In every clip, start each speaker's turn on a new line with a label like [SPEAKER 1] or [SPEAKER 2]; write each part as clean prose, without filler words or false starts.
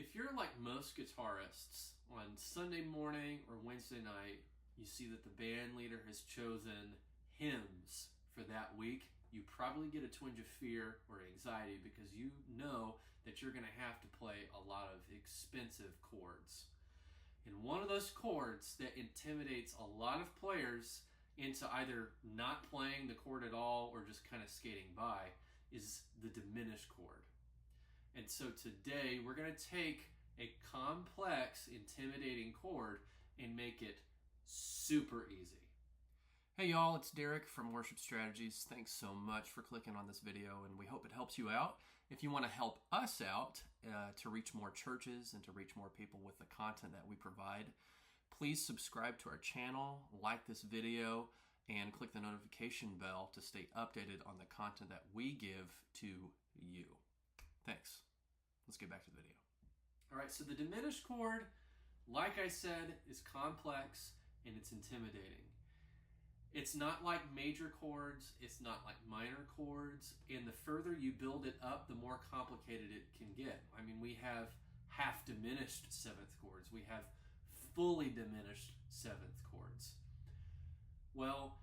[SPEAKER 1] If you're like most guitarists, on Sunday morning or Wednesday night, you see that the band leader has chosen hymns for that week, you probably get a twinge of fear or anxiety because you know that you're going to have to play a lot of expensive chords. And one of those chords that intimidates a lot of players into either not playing the chord at all or just kind of skating by is the diminished chord. And so today we're going to take a complex, intimidating chord and make it super easy. Hey y'all, it's Derek from Worship Strategies. Thanks so much for clicking on this video, and we hope it helps you out. If you want to help us out to reach more churches and to reach more people with the content that we provide, please subscribe to our channel, like this video, and click the notification bell to stay updated on the content that we give to you. Thanks. Let's get back to the video. All right, so the diminished chord, like I said, is complex and it's intimidating. It's not like major chords, it's not like minor chords, and the further you build it up, the more complicated it can get. I mean, we have half diminished seventh chords, we have fully diminished seventh chords. Well,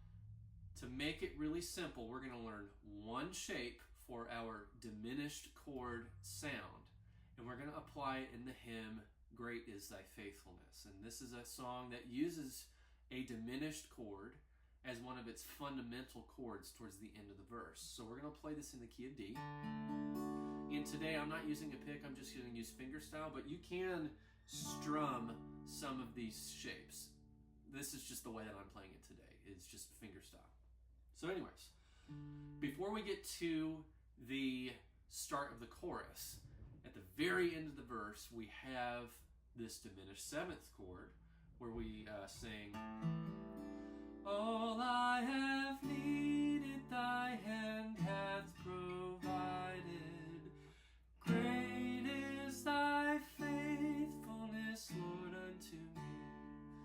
[SPEAKER 1] to make it really simple, we're going to learn one shape for our diminished chord sound, and we're going to apply it in the hymn, Great is Thy Faithfulness. And this is a song that uses a diminished chord as one of its fundamental chords towards the end of the verse. So we're going to play this in the key of D. And today I'm not using a pick, I'm just going to use fingerstyle, but you can strum some of these shapes. This is just the way that I'm playing it today. It's just fingerstyle. So anyways, before we get to the start of the chorus, at the very end of the verse, we have this diminished seventh chord where we sing, all I have needed, thy hand hath provided. Great is thy faithfulness, Lord, unto me.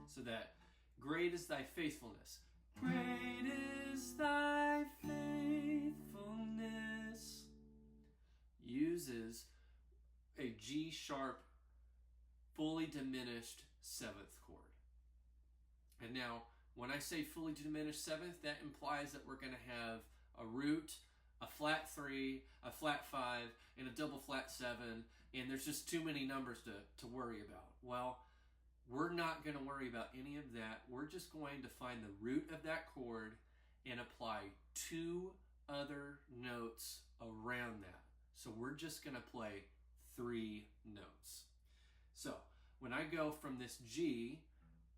[SPEAKER 1] So that great is thy faithfulness. Great is thy faithfulness uses a G sharp, fully diminished seventh chord. And now, when I say fully diminished seventh, that implies that we're going to have a root, a flat 3, a flat 5, and a double flat 7, and there's just too many numbers to worry about. Well, we're not going to worry about any of that. We're just going to find the root of that chord and apply 2 other notes around that. So we're just going to play 3 notes. So when I go from this G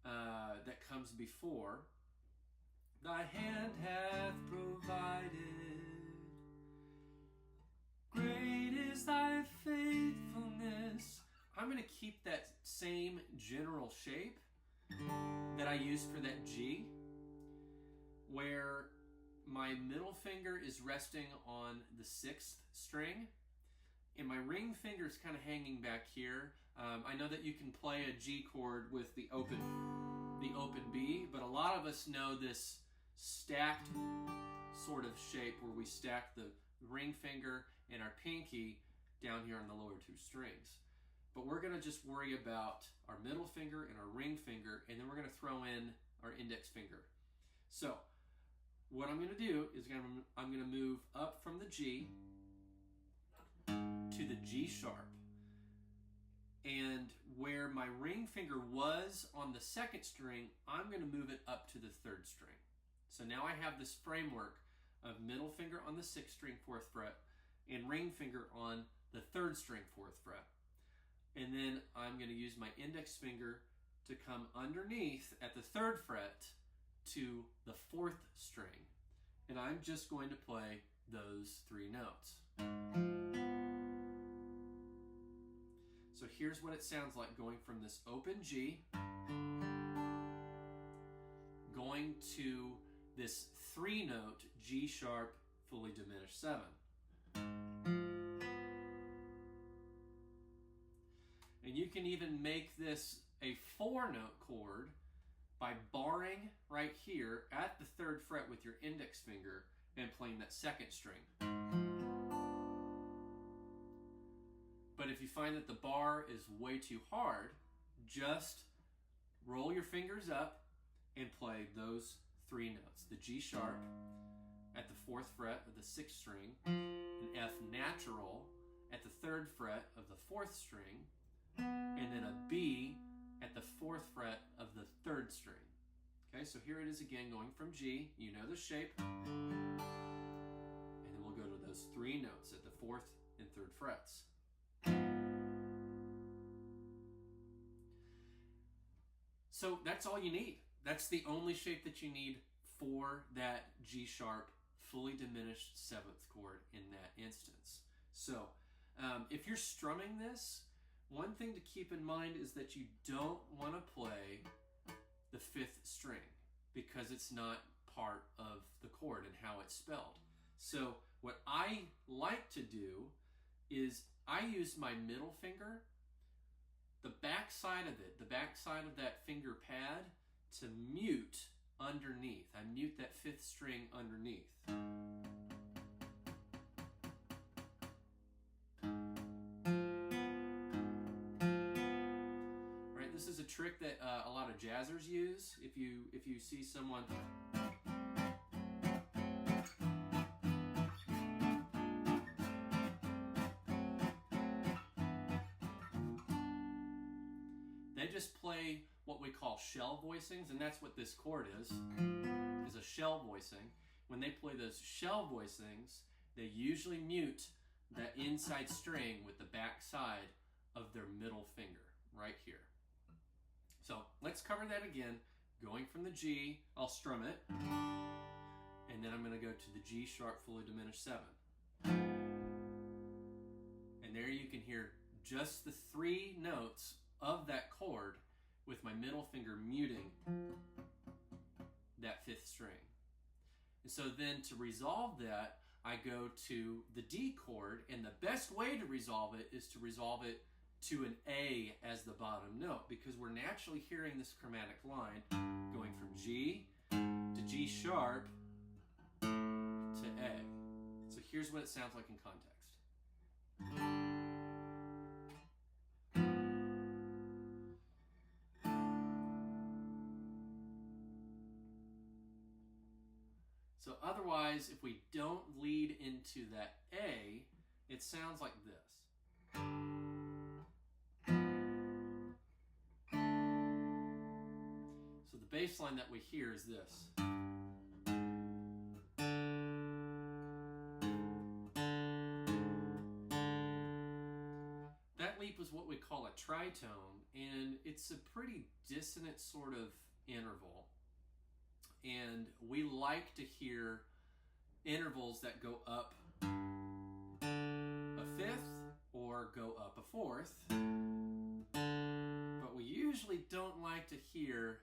[SPEAKER 1] that comes before, thy hand hath provided, great is thy faithfulness, I'm going to keep that same general shape that I used for that G, where my middle finger is resting on the 6th string, and my ring finger is kind of hanging back here. I know that you can play a G chord with the open B, but a lot of us know this stacked sort of shape where we stack the ring finger and our pinky down here on the lower 2 strings. But we're going to just worry about our middle finger and our ring finger, and then we're going to throw in our index finger. So what I'm going to do is I'm going to move up from the G to the G sharp. And where my ring finger was on the 2nd string, I'm going to move it up to the 3rd string. So now I have this framework of middle finger on the 6th string, 4th fret, and ring finger on the 3rd string, 4th fret. And then I'm going to use my index finger to come underneath at the 3rd fret to the 4th string. And I'm just going to play those 3 notes. So here's what it sounds like going from this open G, going to this 3-note G sharp, fully diminished 7. And you can even make this a 4-note chord by barring right here at the 3rd fret with your index finger and playing that 2nd string. But if you find that the bar is way too hard, just roll your fingers up and play those 3 notes. The G sharp at the 4th fret of the 6th string, an F natural at the 3rd fret of the 4th string, and then a B at the 4th fret of the 3rd string. Okay, so here it is again, going from G. You know the shape. And then we'll go to those 3 notes at the 4th and 3rd frets. So that's all you need. That's the only shape that you need for that G sharp fully diminished 7th chord in that instance. So if you're strumming this, one thing to keep in mind is that you don't want to play the 5th string because it's not part of the chord and how it's spelled. So what I like to do is I use my middle finger, the back side of it, the back side of that finger pad, to mute underneath. I mute that 5th string underneath. Right, this is a trick that a lot of jazzers use. If you see someone they just play what we call shell voicings, and that's what this chord is a shell voicing. When they play those shell voicings, they usually mute that inside string with the back side of their middle finger, right here. So let's cover that again. Going from the G, I'll strum it, and then I'm going to go to the G sharp fully diminished 7. And there you can hear just the 3 notes of that chord with my middle finger muting that 5th string. And so then to resolve that, I go to the D chord, and the best way to resolve it is to resolve it to an A as the bottom note, because we're naturally hearing this chromatic line going from G to G sharp to A. So here's what it sounds like in context. So otherwise, if we don't lead into that A, it sounds like this. So the bass line that we hear is this. That leap is what we call a tritone, and it's a pretty dissonant sort of interval. And we like to hear intervals that go up a 5th or go up a 4th, but we usually don't like to hear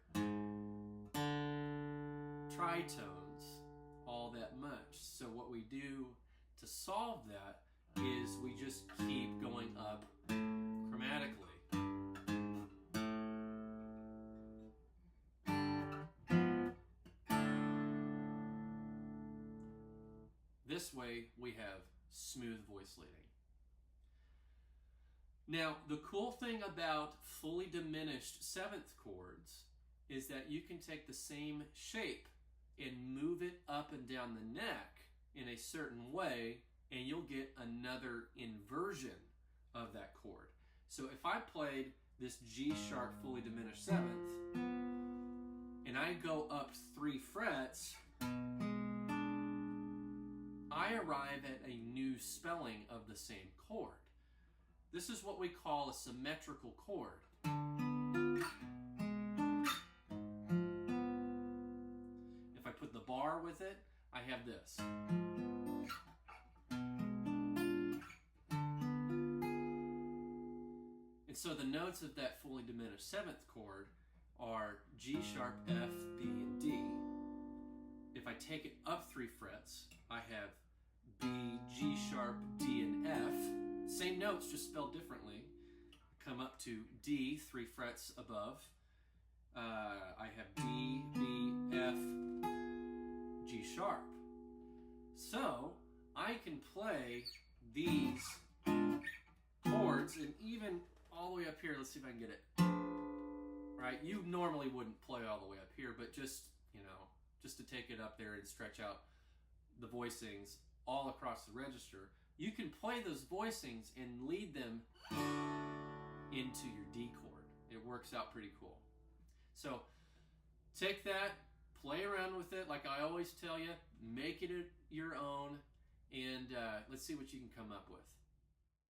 [SPEAKER 1] tritones all that much. So what we do to solve that is we just keep going up chromatically. This way we have smooth voice leading. Now, the cool thing about fully diminished 7th chords is that you can take the same shape and move it up and down the neck in a certain way, and you'll get another inversion of that chord. So if I played this G sharp fully diminished 7th, and I go up 3 frets, I arrive at a new spelling of the same chord. This is what we call a symmetrical chord. If I put the bar with it, I have this. And so the notes of that fully diminished 7th chord are G sharp, F, B, and D. If I take it up 3 frets, I have B, G sharp, D, and F. Same notes, just spelled differently. Come up to D, 3 frets above. I have D, B, F, G sharp. So I can play these chords chords, and even all the way up here. Let's see if I can get it. Right? You normally wouldn't play all the way up here, but just, you know, just to take it up there and stretch out the voicings all across the register, you can play those voicings and lead them into your D chord. It works out pretty cool. So take that, play around with it like I always tell you, make it your own, and let's see what you can come up with.